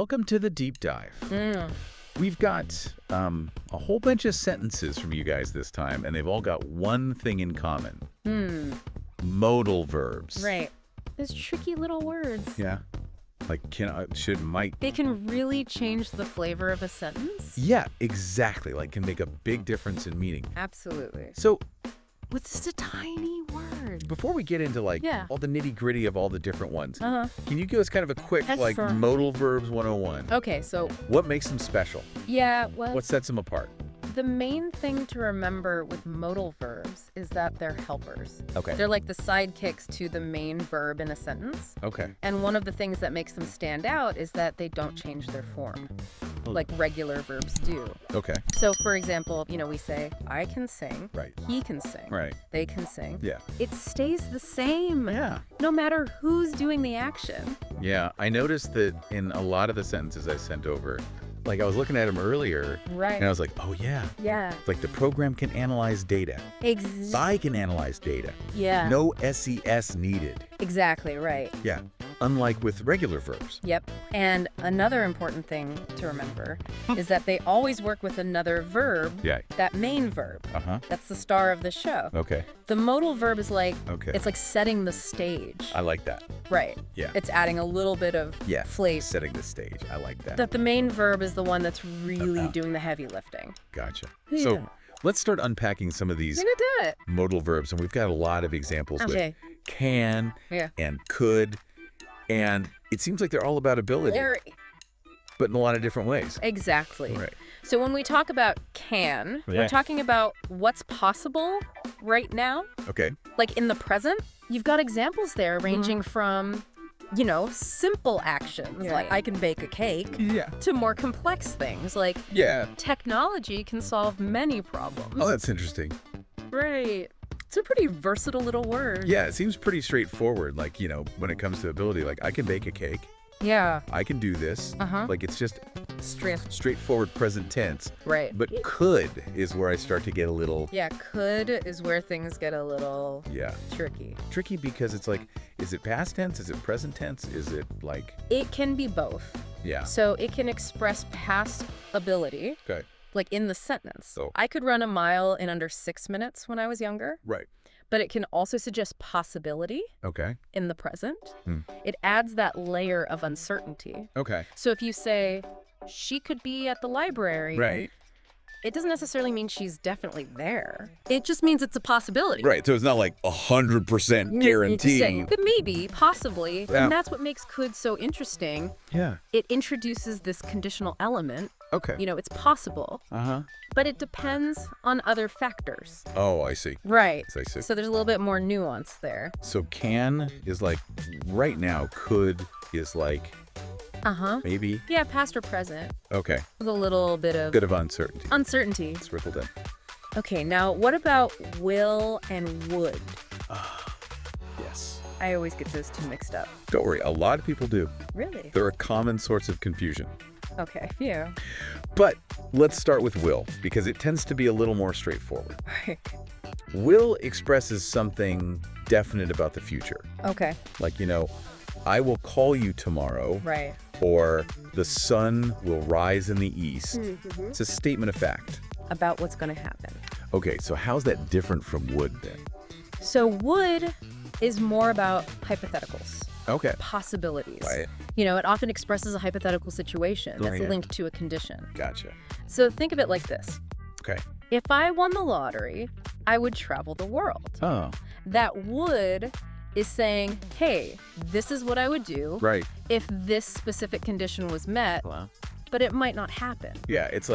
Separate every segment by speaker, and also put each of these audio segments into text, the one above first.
Speaker 1: welcome to the deep dive. We've got a whole bunch of sentences from you guys this time, and they've all got one thing in common. Modal verbs.
Speaker 2: Right. Those tricky little words.
Speaker 1: Yeah. Like, might.
Speaker 2: They can really change the flavor of a sentence.
Speaker 1: Yeah, exactly. Like, can make a big difference in meaning.
Speaker 2: Absolutely.
Speaker 1: So,
Speaker 2: With just a tiny word.
Speaker 1: before we get into, all the nitty-gritty of all the different ones, can you give us kind of a quick,
Speaker 2: Yes, sir.
Speaker 1: modal verbs 101?
Speaker 2: Okay, so,
Speaker 1: What makes them special?
Speaker 2: yeah, well,
Speaker 1: What sets them apart?
Speaker 2: the main thing to remember with modal verbs is that they're helpers.
Speaker 1: Okay.
Speaker 2: They're like the sidekicks to the main verb in a sentence.
Speaker 1: Okay.
Speaker 2: And one of the things that makes them stand out is that they don't change their form, like regular verbs do.
Speaker 1: Okay.
Speaker 2: So, for example, we say, I can sing,
Speaker 1: Right.
Speaker 2: he can sing,
Speaker 1: Right.
Speaker 2: they can sing.
Speaker 1: Yeah.
Speaker 2: It stays the same,
Speaker 1: Yeah.
Speaker 2: no matter who's doing the action.
Speaker 1: Yeah. I noticed that in a lot of the sentences I sent over, I was looking at them earlier,
Speaker 2: Right.
Speaker 1: and I was like, oh, yeah.
Speaker 2: Yeah.
Speaker 1: Like, the program can analyze data. I can analyze data.
Speaker 2: Yeah.
Speaker 1: No SES needed.
Speaker 2: Exactly, right.
Speaker 1: Yeah. Unlike with regular verbs.
Speaker 2: Yep. And another important thing to remember is that they always work with another verb,
Speaker 1: Yeah.
Speaker 2: that main verb.
Speaker 1: Uh-huh.
Speaker 2: That's the star of the show.
Speaker 1: Okay.
Speaker 2: The modal verb is
Speaker 1: Okay.
Speaker 2: it's like setting the stage.
Speaker 1: I like that.
Speaker 2: Right.
Speaker 1: Yeah.
Speaker 2: It's adding a little bit of flavor.
Speaker 1: Setting the stage. I like that.
Speaker 2: That the main verb is the one that's really doing the heavy lifting.
Speaker 1: Gotcha.
Speaker 2: Yeah.
Speaker 1: So let's start unpacking some of these
Speaker 2: You're gonna do it.
Speaker 1: modal verbs, and we've got a lot of examples
Speaker 2: Okay.
Speaker 1: with can
Speaker 2: Yeah.
Speaker 1: and could, and it seems like they're all about ability,
Speaker 2: Very.
Speaker 1: but in a lot of different ways.
Speaker 2: Exactly.
Speaker 1: Right.
Speaker 2: So when we talk about can, we're talking about what's possible right now.
Speaker 1: Okay.
Speaker 2: Like in the present, you've got examples there ranging from, simple actions like I can bake a cake
Speaker 1: Yeah.
Speaker 2: to more complex things like
Speaker 1: Yeah.
Speaker 2: technology can solve many problems.
Speaker 1: Oh, that's interesting.
Speaker 2: Right. It's a pretty versatile little word.
Speaker 1: Yeah, it seems pretty straightforward. When it comes to ability, I can bake a cake.
Speaker 2: Yeah.
Speaker 1: I can do this.
Speaker 2: Uh-huh.
Speaker 1: It's just
Speaker 2: Stress.
Speaker 1: straightforward present tense.
Speaker 2: Right.
Speaker 1: But could is where I start to get a little,
Speaker 2: Yeah, could is where things get a little tricky.
Speaker 1: tricky because it's is it past tense? Is it present tense? Is it
Speaker 2: It can be both.
Speaker 1: yeah.
Speaker 2: So it can express past ability,
Speaker 1: Okay.
Speaker 2: like in the sentence.
Speaker 1: So-
Speaker 2: I could run a mile in under 6 minutes when I was younger,
Speaker 1: Right.
Speaker 2: but it can also suggest possibility
Speaker 1: Okay.
Speaker 2: in the present.
Speaker 1: Hmm.
Speaker 2: It adds that layer of uncertainty.
Speaker 1: Okay.
Speaker 2: So if you say, she could be at the library,
Speaker 1: Right.
Speaker 2: it doesn't necessarily mean she's definitely there. It just means it's a possibility.
Speaker 1: Right. So it's not 100%
Speaker 2: Say,
Speaker 1: guaranteed.
Speaker 2: but maybe, possibly.
Speaker 1: Yeah.
Speaker 2: And that's what makes could so interesting.
Speaker 1: Yeah.
Speaker 2: It introduces this conditional element.
Speaker 1: Okay.
Speaker 2: It's possible,
Speaker 1: Uh-huh.
Speaker 2: but it depends on other factors.
Speaker 1: Oh, I see.
Speaker 2: Right.
Speaker 1: I see.
Speaker 2: So there's a little bit more nuance there.
Speaker 1: So can is right now. Could is
Speaker 2: Uh-huh.
Speaker 1: maybe.
Speaker 2: Yeah, past or present
Speaker 1: Okay.
Speaker 2: with a little bit of
Speaker 1: Bit of uncertainty.
Speaker 2: uncertainty.
Speaker 1: Sprinkled in.
Speaker 2: Okay, now what about will and would?
Speaker 1: Yes.
Speaker 2: I always get those two mixed up.
Speaker 1: Don't worry. A lot of people do.
Speaker 2: Really?
Speaker 1: They're a common source of confusion.
Speaker 2: Okay, yeah.
Speaker 1: But let's start with will because it tends to be a little more straightforward. Will expresses something definite about the future.
Speaker 2: Okay,
Speaker 1: I will call you tomorrow,
Speaker 2: right.
Speaker 1: or the sun will rise in the east. It's a statement of fact.
Speaker 2: About what's going to happen.
Speaker 1: Okay, so how's that different from would then?
Speaker 2: So would is more about hypotheticals,
Speaker 1: Okay.
Speaker 2: possibilities.
Speaker 1: Right.
Speaker 2: It often expresses a hypothetical situation that's
Speaker 1: yeah.
Speaker 2: linked to a condition.
Speaker 1: Gotcha.
Speaker 2: So think of it like this.
Speaker 1: Okay.
Speaker 2: If I won the lottery, I would travel the world.
Speaker 1: Oh,
Speaker 2: That would is saying, hey, this is what I would do
Speaker 1: right.
Speaker 2: if this specific condition was met,
Speaker 1: Wow.
Speaker 2: but it might not happen.
Speaker 1: Yeah, it's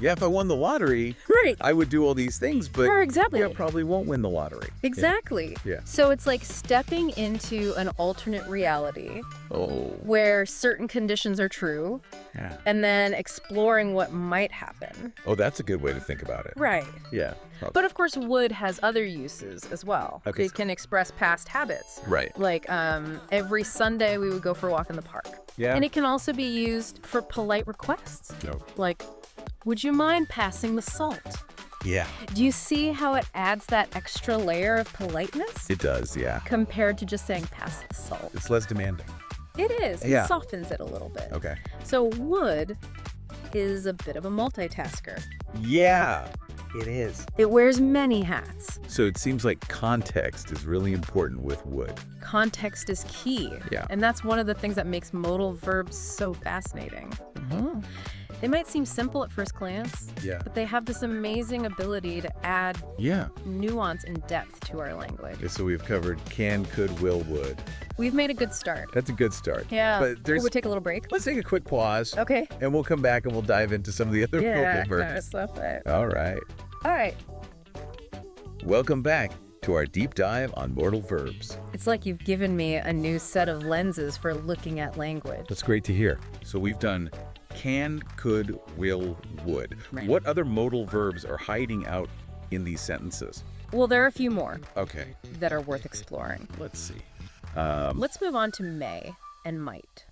Speaker 1: if I won the lottery,
Speaker 2: Right.
Speaker 1: I would do all these things, but
Speaker 2: Exactly.
Speaker 1: I probably won't win the lottery.
Speaker 2: Exactly.
Speaker 1: Yeah.
Speaker 2: So it's like stepping into an alternate reality
Speaker 1: Oh,
Speaker 2: where certain conditions are true
Speaker 1: yeah.
Speaker 2: and then exploring what might happen.
Speaker 1: Oh, that's a good way to think about it.
Speaker 2: Right.
Speaker 1: Yeah.
Speaker 2: But of course, would has other uses as well.
Speaker 1: Okay.
Speaker 2: It can express past habits.
Speaker 1: Right.
Speaker 2: Like every Sunday we would go for a walk in the park.
Speaker 1: Yeah.
Speaker 2: And it can also be used for polite requests.
Speaker 1: No.
Speaker 2: Like, would you mind passing the salt?
Speaker 1: Yeah.
Speaker 2: Do you see how it adds that extra layer of politeness
Speaker 1: It does, yeah.
Speaker 2: compared to just saying pass the salt?
Speaker 1: It's less demanding.
Speaker 2: It is.
Speaker 1: Yeah.
Speaker 2: It softens it a little bit.
Speaker 1: Okay.
Speaker 2: So would is a bit of a multitasker.
Speaker 1: Yeah, it is.
Speaker 2: It wears many hats.
Speaker 1: So it seems like context is really important with would.
Speaker 2: Context is key.
Speaker 1: Yeah.
Speaker 2: And that's one of the things that makes modal verbs so fascinating.
Speaker 1: Uh-huh.
Speaker 2: They might seem simple at first glance,
Speaker 1: Yeah.
Speaker 2: but they have this amazing ability to add
Speaker 1: Yeah.
Speaker 2: nuance and depth to our language.
Speaker 1: Okay, so we've covered can, could, will, would.
Speaker 2: We've made a good start.
Speaker 1: That's a good start.
Speaker 2: Yeah.
Speaker 1: But there's...
Speaker 2: We'll take a little break.
Speaker 1: Let's take a quick pause.
Speaker 2: Okay.
Speaker 1: And we'll come back and we'll dive into some of the other vocal verbs.
Speaker 2: Stuff it.
Speaker 1: All right.
Speaker 2: All right.
Speaker 1: Welcome back to our deep dive on mortal verbs.
Speaker 2: It's like you've given me a new set of lenses for looking at language.
Speaker 1: That's great to hear. So we've done can, could, will, would.
Speaker 2: Right.
Speaker 1: What other modal verbs are hiding out in these sentences?
Speaker 2: Well, there are a few more
Speaker 1: Okay,
Speaker 2: that are worth exploring.
Speaker 1: let's see.
Speaker 2: Let's move on to may and might,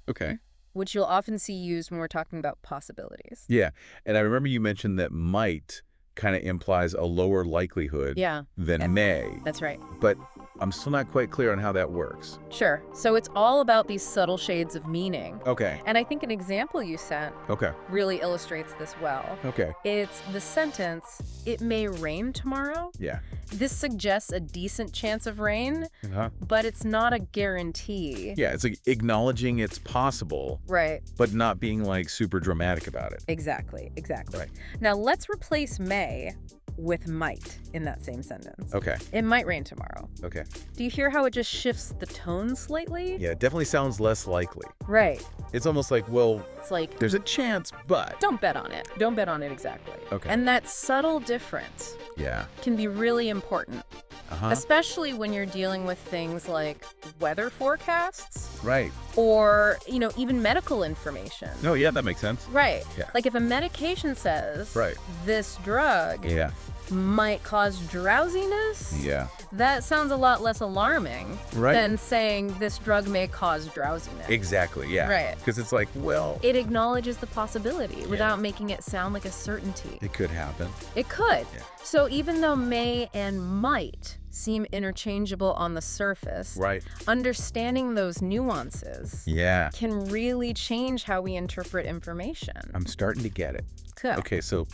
Speaker 1: Okay.
Speaker 2: which you'll often see used when we're talking about possibilities.
Speaker 1: Yeah, and I remember you mentioned that might kind of implies a lower likelihood
Speaker 2: Yeah,
Speaker 1: than may,
Speaker 2: that's right.
Speaker 1: but I'm still not quite clear on how that works.
Speaker 2: Sure. So it's all about these subtle shades of meaning.
Speaker 1: Okay,
Speaker 2: And I think an example you sent
Speaker 1: okay,
Speaker 2: really illustrates this well.
Speaker 1: okay.
Speaker 2: It's the sentence, "It may rain tomorrow."
Speaker 1: Yeah.
Speaker 2: This suggests a decent chance of rain,
Speaker 1: Uh-huh.
Speaker 2: but it's not a guarantee.
Speaker 1: Yeah, it's like acknowledging it's possible,
Speaker 2: Right.
Speaker 1: but not being like super dramatic about it.
Speaker 2: Exactly. Exactly.
Speaker 1: Right.
Speaker 2: Now let's replace may with might in that same sentence.
Speaker 1: Okay,
Speaker 2: It might rain tomorrow.
Speaker 1: okay.
Speaker 2: Do you hear how it just shifts the tone slightly?
Speaker 1: Yeah, it definitely sounds less likely.
Speaker 2: Right.
Speaker 1: It's almost like, well,
Speaker 2: It's like,
Speaker 1: there's a chance, but...
Speaker 2: don't bet on it. Don't bet on it exactly.
Speaker 1: Okay.
Speaker 2: And that subtle difference
Speaker 1: Yeah.
Speaker 2: can be really important,
Speaker 1: Uh-huh.
Speaker 2: especially when you're dealing with things like weather forecasts
Speaker 1: Right.
Speaker 2: or, even medical information.
Speaker 1: No, yeah, that makes sense.
Speaker 2: Right.
Speaker 1: Yeah.
Speaker 2: Like if a medication says
Speaker 1: Right.
Speaker 2: this drug
Speaker 1: Yeah.
Speaker 2: might cause drowsiness,
Speaker 1: Yeah.
Speaker 2: that sounds a lot less alarming
Speaker 1: Right.
Speaker 2: than saying this drug may cause drowsiness.
Speaker 1: Exactly, yeah.
Speaker 2: Right.
Speaker 1: Because it's like, well,
Speaker 2: It acknowledges the possibility without making it sound like a certainty.
Speaker 1: it could happen.
Speaker 2: It could.
Speaker 1: Yeah.
Speaker 2: So even though may and might seem interchangeable on the surface,
Speaker 1: Right.
Speaker 2: understanding those nuances
Speaker 1: Yeah.
Speaker 2: can really change how we interpret information.
Speaker 1: I'm starting to get it.
Speaker 2: Cool.
Speaker 1: Okay, so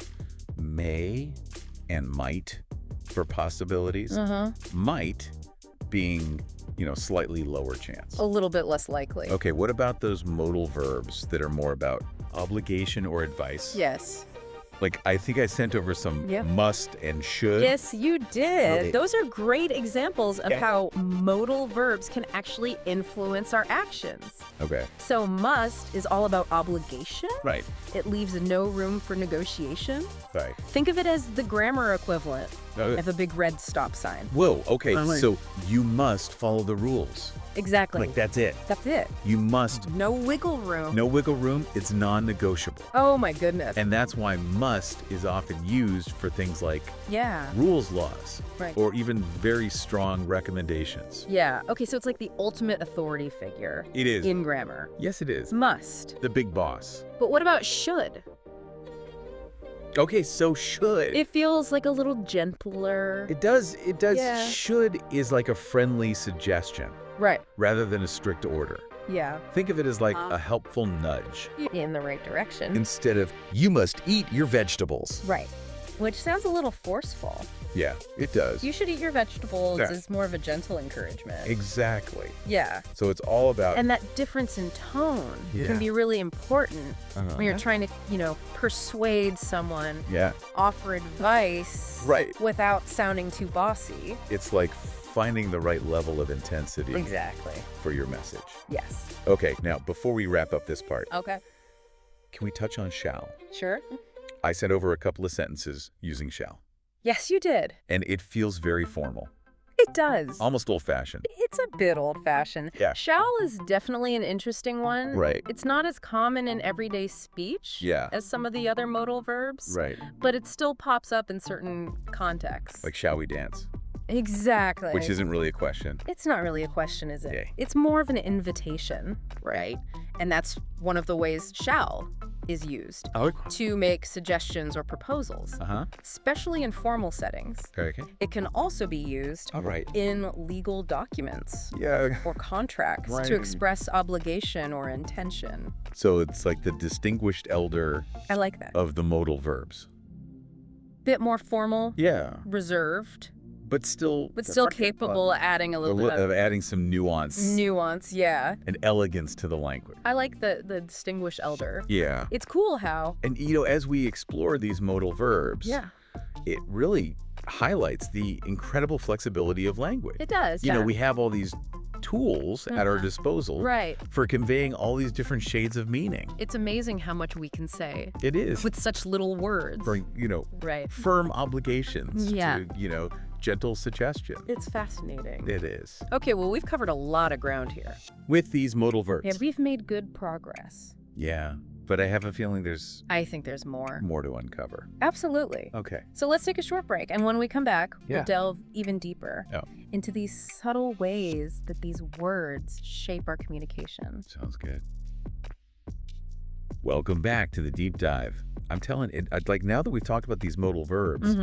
Speaker 1: may and might for possibilities.
Speaker 2: Uh-huh.
Speaker 1: Might being, slightly lower chance.
Speaker 2: A little bit less likely.
Speaker 1: Okay, what about those modal verbs that are more about obligation or advice?
Speaker 2: Yes.
Speaker 1: Like, I think I sent over some
Speaker 2: Yeah.
Speaker 1: must and should.
Speaker 2: Yes, you did.
Speaker 1: Okay.
Speaker 2: Those are great examples of
Speaker 1: Yeah.
Speaker 2: how modal verbs can actually influence our actions.
Speaker 1: Okay.
Speaker 2: So must is all about obligation.
Speaker 1: Right.
Speaker 2: It leaves no room for negotiation.
Speaker 1: Right.
Speaker 2: Think of it as the grammar equivalent
Speaker 1: Okay.
Speaker 2: of a big red stop sign.
Speaker 1: Whoa, okay,
Speaker 2: I'm like-
Speaker 1: so you must follow the rules.
Speaker 2: Exactly.
Speaker 1: Like, that's it.
Speaker 2: That's it.
Speaker 1: You must.
Speaker 2: No wiggle room.
Speaker 1: No wiggle room. It's non-negotiable.
Speaker 2: Oh my goodness.
Speaker 1: And that's why must is often used for things like
Speaker 2: Yeah.
Speaker 1: rules laws
Speaker 2: Right.
Speaker 1: or even very strong recommendations.
Speaker 2: Yeah. Okay, so it's like the ultimate authority figure
Speaker 1: It is.
Speaker 2: in grammar.
Speaker 1: Yes, it is.
Speaker 2: Must.
Speaker 1: The big boss.
Speaker 2: But what about should?
Speaker 1: Okay, so should.
Speaker 2: It feels like a little gentler.
Speaker 1: It does.
Speaker 2: Yeah.
Speaker 1: Should is like a friendly suggestion
Speaker 2: Right.
Speaker 1: rather than a strict order.
Speaker 2: Yeah.
Speaker 1: Think of it as like a helpful nudge
Speaker 2: In the right direction.
Speaker 1: instead of you must eat your vegetables.
Speaker 2: Right. Which sounds a little forceful.
Speaker 1: Yeah, it does.
Speaker 2: You should eat your vegetables
Speaker 1: Yeah.
Speaker 2: is more of a gentle encouragement.
Speaker 1: Exactly.
Speaker 2: Yeah.
Speaker 1: So it's all about
Speaker 2: And that difference in tone
Speaker 1: Yeah.
Speaker 2: can be really important when you're
Speaker 1: Uh-huh.
Speaker 2: trying to, persuade someone,
Speaker 1: Yeah,
Speaker 2: offer advice
Speaker 1: Right.
Speaker 2: without sounding too bossy.
Speaker 1: it's like finding the right level of intensity
Speaker 2: Exactly.
Speaker 1: for your message.
Speaker 2: Yes.
Speaker 1: Okay, now before we wrap up this part,
Speaker 2: Okay.
Speaker 1: can we touch on shall?
Speaker 2: Sure.
Speaker 1: I sent over a couple of sentences using shall,
Speaker 2: Yes, you did.
Speaker 1: and it feels very formal,
Speaker 2: It does.
Speaker 1: almost old-fashioned.
Speaker 2: It's a bit old-fashioned.
Speaker 1: Yeah.
Speaker 2: Shall is definitely an interesting one.
Speaker 1: Right.
Speaker 2: It's not as common in everyday speech
Speaker 1: Yeah.
Speaker 2: as some of the other modal verbs.
Speaker 1: Right.
Speaker 2: But it still pops up in certain contexts.
Speaker 1: Like, shall we dance?
Speaker 2: Exactly.
Speaker 1: Which isn't really a question.
Speaker 2: It's not really a question, is it?
Speaker 1: Yeah.
Speaker 2: It's more of an invitation, right? And that's one of the ways shall is used
Speaker 1: Oh,
Speaker 2: to make suggestions or proposals, especially in formal settings.
Speaker 1: okay.
Speaker 2: It can also be used
Speaker 1: All right.
Speaker 2: in legal documents
Speaker 1: Yeah.
Speaker 2: or contracts
Speaker 1: Right.
Speaker 2: to express obligation or intention.
Speaker 1: So it's like the distinguished elder
Speaker 2: I like that.
Speaker 1: of the modal verbs.
Speaker 2: Bit more formal,
Speaker 1: Yeah.
Speaker 2: reserved,
Speaker 1: But still
Speaker 2: capable of adding a little bit
Speaker 1: of adding some nuance
Speaker 2: yeah.
Speaker 1: and elegance to the language.
Speaker 2: I like the distinguished elder.
Speaker 1: Yeah.
Speaker 2: It's cool how.
Speaker 1: And, as we explore these modal verbs, it really highlights the incredible flexibility of language.
Speaker 2: It does.
Speaker 1: We have all these tools at our disposal for conveying all these different shades of meaning.
Speaker 2: It's amazing how much we can say
Speaker 1: It is.
Speaker 2: with such little words.
Speaker 1: For, firm obligations to, gentle suggestion.
Speaker 2: It's fascinating.
Speaker 1: It is.
Speaker 2: Okay, well, we've covered a lot of ground here.
Speaker 1: With these modal verbs.
Speaker 2: Yeah, we've made good progress.
Speaker 1: Yeah, but I have a feeling there's
Speaker 2: I think there's more.
Speaker 1: more to uncover.
Speaker 2: Absolutely.
Speaker 1: Okay.
Speaker 2: So let's take a short break. And when we come back,
Speaker 1: Yeah.
Speaker 2: we'll delve even deeper
Speaker 1: Oh.
Speaker 2: into these subtle ways that these words shape our communication.
Speaker 1: Sounds good. Welcome back to the deep dive. I'm telling it, like now that we've talked about these modal verbs,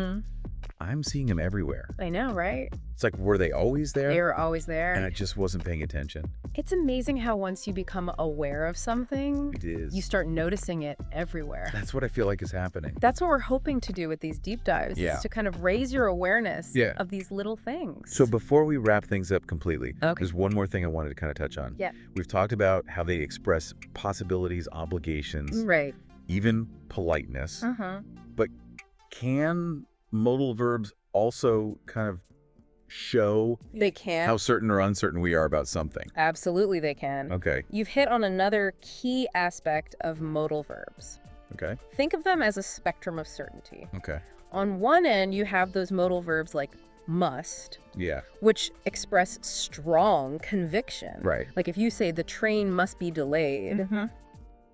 Speaker 1: I'm seeing them everywhere.
Speaker 2: I know, right?
Speaker 1: It's like, were they always there?
Speaker 2: They're always there.
Speaker 1: And I just wasn't paying attention.
Speaker 2: It's amazing how once you become aware of something,
Speaker 1: It is.
Speaker 2: you start noticing it everywhere.
Speaker 1: That's what I feel like is happening.
Speaker 2: That's what we're hoping to do with these deep dives,
Speaker 1: Yeah.
Speaker 2: is to kind of raise your awareness
Speaker 1: Yeah.
Speaker 2: of these little things.
Speaker 1: So before we wrap things up completely,
Speaker 2: Okay.
Speaker 1: there's one more thing I wanted to kind of touch on.
Speaker 2: Yeah.
Speaker 1: We've talked about how they express possibilities, obligations,
Speaker 2: Right.
Speaker 1: even politeness.
Speaker 2: Uh-huh.
Speaker 1: But can modal verbs also kind of show
Speaker 2: They can.
Speaker 1: how certain or uncertain we are about something?
Speaker 2: Absolutely they can.
Speaker 1: Okay.
Speaker 2: You've hit on another key aspect of modal verbs.
Speaker 1: Okay.
Speaker 2: Think of them as a spectrum of certainty.
Speaker 1: Okay.
Speaker 2: On one end, you have those modal verbs like must,
Speaker 1: Yeah.
Speaker 2: which express strong conviction.
Speaker 1: Right.
Speaker 2: Like if you say the train must be delayed,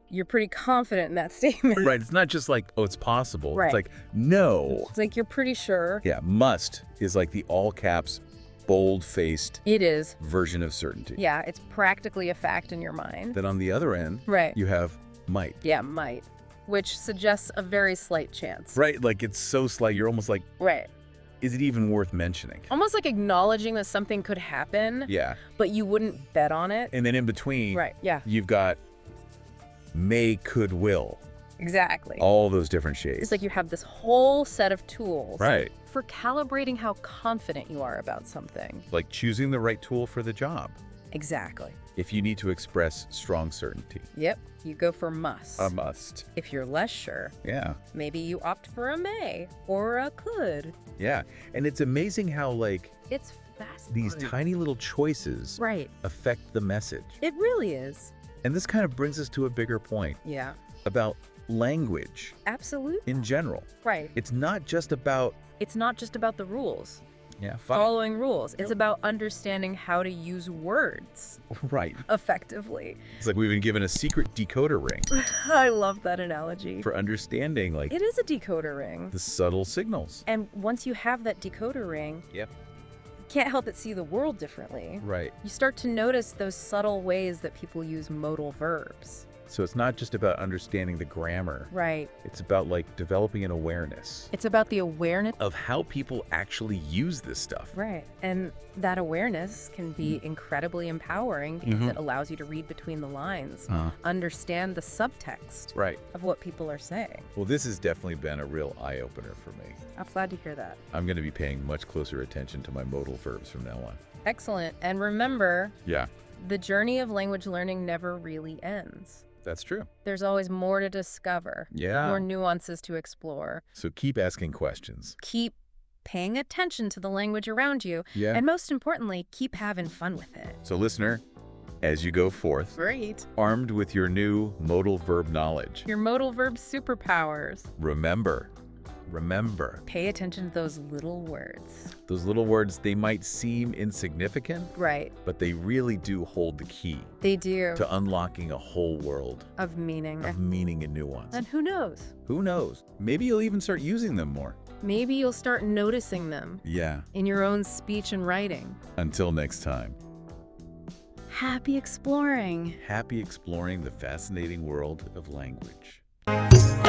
Speaker 2: you're pretty confident in that statement.
Speaker 1: Right. It's not just like, oh, it's possible.
Speaker 2: Right.
Speaker 1: It's like, no.
Speaker 2: It's like you're pretty sure.
Speaker 1: Yeah. Must is like the all caps, bold faced
Speaker 2: It is.
Speaker 1: version of certainty.
Speaker 2: Yeah, it's practically a fact in your mind.
Speaker 1: Then on the other end,
Speaker 2: Right.
Speaker 1: you have might.
Speaker 2: Yeah, might. Which suggests a very slight chance.
Speaker 1: Right. Like it's so slight. You're almost like,
Speaker 2: Right.
Speaker 1: is it even worth mentioning?
Speaker 2: Almost like acknowledging that something could happen,
Speaker 1: Yeah.
Speaker 2: but you wouldn't bet on it.
Speaker 1: And then in between,
Speaker 2: Right. Yeah,
Speaker 1: you've got may, could, will.
Speaker 2: exactly.
Speaker 1: All those different shades.
Speaker 2: It's like you have this whole set of tools
Speaker 1: Right.
Speaker 2: for calibrating how confident you are about something.
Speaker 1: Like choosing the right tool for the job.
Speaker 2: Exactly.
Speaker 1: If you need to express strong certainty.
Speaker 2: Yep. You go for must.
Speaker 1: A must.
Speaker 2: If you're less sure,
Speaker 1: Yeah.
Speaker 2: maybe you opt for a may or a could.
Speaker 1: Yeah. And it's amazing how like
Speaker 2: It's fascinating.
Speaker 1: these tiny little choices
Speaker 2: Right.
Speaker 1: affect the message.
Speaker 2: It really is.
Speaker 1: And this kind of brings us to a bigger point
Speaker 2: Yeah.
Speaker 1: about language
Speaker 2: Absolutely.
Speaker 1: in general.
Speaker 2: Right.
Speaker 1: It's not just about
Speaker 2: It's not just about the rules,
Speaker 1: yeah,
Speaker 2: following rules. It's about understanding how to use words
Speaker 1: right.
Speaker 2: effectively.
Speaker 1: It's like we've been given a secret decoder ring
Speaker 2: I love that analogy.
Speaker 1: for understanding like
Speaker 2: It is a decoder ring.
Speaker 1: the subtle signals.
Speaker 2: And once you have that decoder ring,
Speaker 1: Yep.
Speaker 2: you can't help but see the world differently.
Speaker 1: Right.
Speaker 2: You start to notice those subtle ways that people use modal verbs.
Speaker 1: So it's not just about understanding the grammar.
Speaker 2: Right.
Speaker 1: It's about like developing an awareness
Speaker 2: It's about the awareness.
Speaker 1: of how people actually use this stuff.
Speaker 2: Right. And that awareness can be incredibly empowering because it allows you to read between the lines, understand the subtext
Speaker 1: Right.
Speaker 2: of what people are saying.
Speaker 1: Well, this has definitely been a real eye-opener for me.
Speaker 2: I'm glad to hear that.
Speaker 1: I'm going to be paying much closer attention to my modal verbs from now on.
Speaker 2: Excellent. And remember,
Speaker 1: Yeah,
Speaker 2: the journey of language learning never really ends.
Speaker 1: that's true.
Speaker 2: There's always more to discover,
Speaker 1: Yeah.
Speaker 2: more nuances to explore.
Speaker 1: So keep asking questions.
Speaker 2: Keep paying attention to the language around you,
Speaker 1: Yeah.
Speaker 2: and most importantly, keep having fun with it.
Speaker 1: So listener, as you go forth,
Speaker 2: Great.
Speaker 1: armed with your new modal verb knowledge,
Speaker 2: Your modal verb superpowers.
Speaker 1: remember,
Speaker 2: Pay attention to those little words.
Speaker 1: those little words, they might seem insignificant,
Speaker 2: Right.
Speaker 1: but they really do hold the key
Speaker 2: They do.
Speaker 1: to unlocking a whole world
Speaker 2: Of meaning.
Speaker 1: of meaning and nuance.
Speaker 2: And who knows?
Speaker 1: Who knows? Maybe you'll even start using them more.
Speaker 2: Maybe you'll start noticing them
Speaker 1: Yeah.
Speaker 2: in your own speech and writing.
Speaker 1: Until next time,
Speaker 2: Happy exploring.
Speaker 1: happy exploring the fascinating world of language. it.